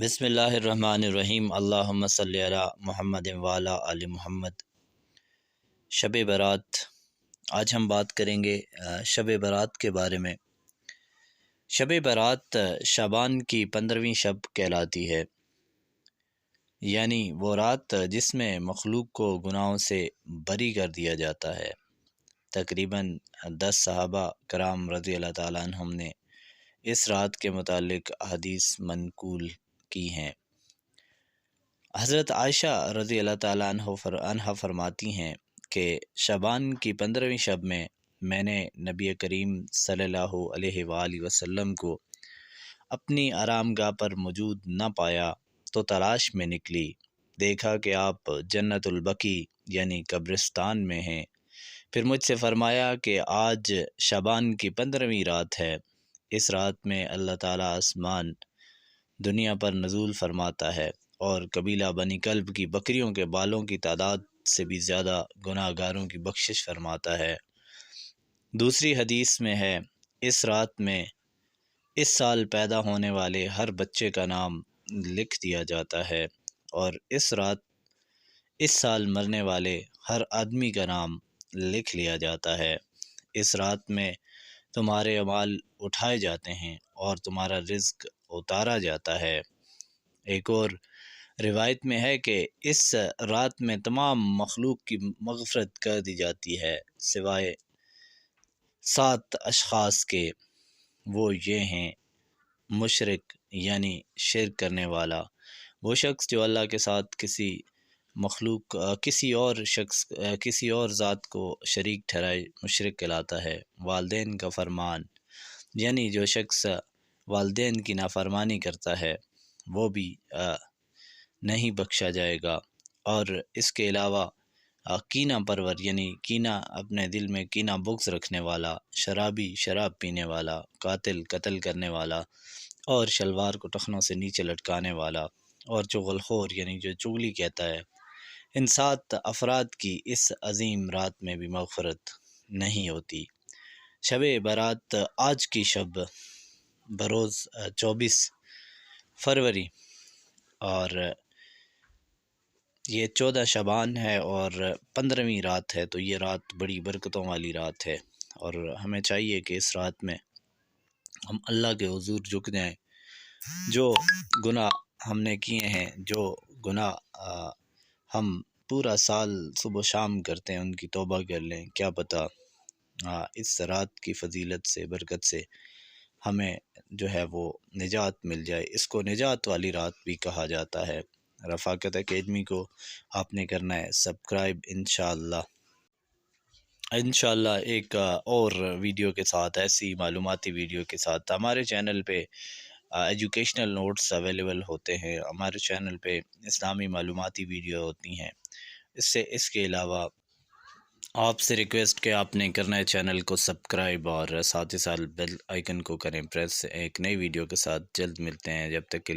بسم اللہ الرحمن الرحیم اللہم صلی علی محمد وعلی آل محمد۔ شب برات، آج ہم بات کریں گے شب برات کے بارے میں۔ شب برات شعبان کی 15ویں شب کہلاتی ہے، یعنی وہ رات جس میں مخلوق کو گناہوں سے بری کر دیا جاتا ہے۔ تقریباً 10 صحابہ کرام رضی اللہ تعالیٰ عنہم نے اس رات کے متعلق احادیث منقول کی ہیں۔ حضرت عائشہ رضی اللہ تعالیٰ عنہ فرماتی ہیں کہ شعبان کی 15ویں شب میں نے نبی کریم صلی اللہ علیہ وآلہ وسلم کو اپنی آرام گاہ پر موجود نہ پایا تو تلاش میں نکلی، دیکھا کہ آپ جنت البقیع یعنی قبرستان میں ہیں۔ پھر مجھ سے فرمایا کہ آج شعبان کی 15ویں رات ہے، اس رات میں اللہ تعالیٰ آسمان دنیا پر نزول فرماتا ہے اور قبیلہ بنی کلب کی بکریوں کے بالوں کی تعداد سے بھی زیادہ گناہ گاروں کی بخشش فرماتا ہے۔ دوسری حدیث میں ہے، اس رات میں اس سال پیدا ہونے والے ہر بچے کا نام لکھ دیا جاتا ہے اور اس رات اس سال مرنے والے ہر آدمی کا نام لکھ لیا جاتا ہے۔ اس رات میں تمہارے اعمال اٹھائے جاتے ہیں اور تمہارا رزق اتارا جاتا ہے۔ ایک اور روایت میں ہے کہ اس رات میں تمام مخلوق کی مغفرت کر دی جاتی ہے سوائے 7 اشخاص کے، وہ یہ ہیں: مشرک یعنی شرک کرنے والا، وہ شخص جو اللہ کے ساتھ کسی اور ذات کو شریک ٹھہرائے مشرک کہلاتا ہے۔ والدین کا فرمان یعنی جو شخص والدین کی نافرمانی کرتا ہے وہ بھی نہیں بخشا جائے گا۔ اور اس کے علاوہ کینہ پرور یعنی کینہ اپنے دل میں کینہ بغض رکھنے والا، شرابی شراب پینے والا، قاتل قتل کرنے والا، اور شلوار کو ٹخنوں سے نیچے لٹکانے والا، اور چغل خور یعنی جو چغلی کہتا ہے، ان 7 افراد کی اس عظیم رات میں بھی مغفرت نہیں ہوتی۔ شب برات آج کی شب بروز 24 فروری اور یہ 14 شعبان ہے اور 15ویں رات ہے، تو یہ رات بڑی برکتوں والی رات ہے اور ہمیں چاہیے کہ اس رات میں ہم اللہ کے حضور جھک جائیں۔ جو گناہ ہم نے کیے ہیں، جو گناہ ہم پورا سال صبح و شام کرتے ہیں، ان کی توبہ کر لیں۔ کیا پتہ اس رات کی فضیلت سے، برکت سے ہمیں جو ہے وہ نجات مل جائے۔ اس کو نجات والی رات بھی کہا جاتا ہے۔ رفاقت اکیڈمی کو آپ نے کرنا ہے سبسکرائب انشاءاللہ ایک اور ویڈیو کے ساتھ، ایسی معلوماتی ویڈیو کے ساتھ۔ ہمارے چینل پہ ایجوکیشنل نوٹس اویلیبل ہوتے ہیں، ہمارے چینل پہ اسلامی معلوماتی ویڈیو ہوتی ہیں۔ اس کے علاوہ آپ سے ریکویسٹ کہ آپ نے کرنا ہے چینل کو سبسکرائب اور ساتھ ہی ساتھ بیل آئیکن کو کریں پریس۔ ایک نئی ویڈیو کے ساتھ جلد ملتے ہیں، جب تک کہ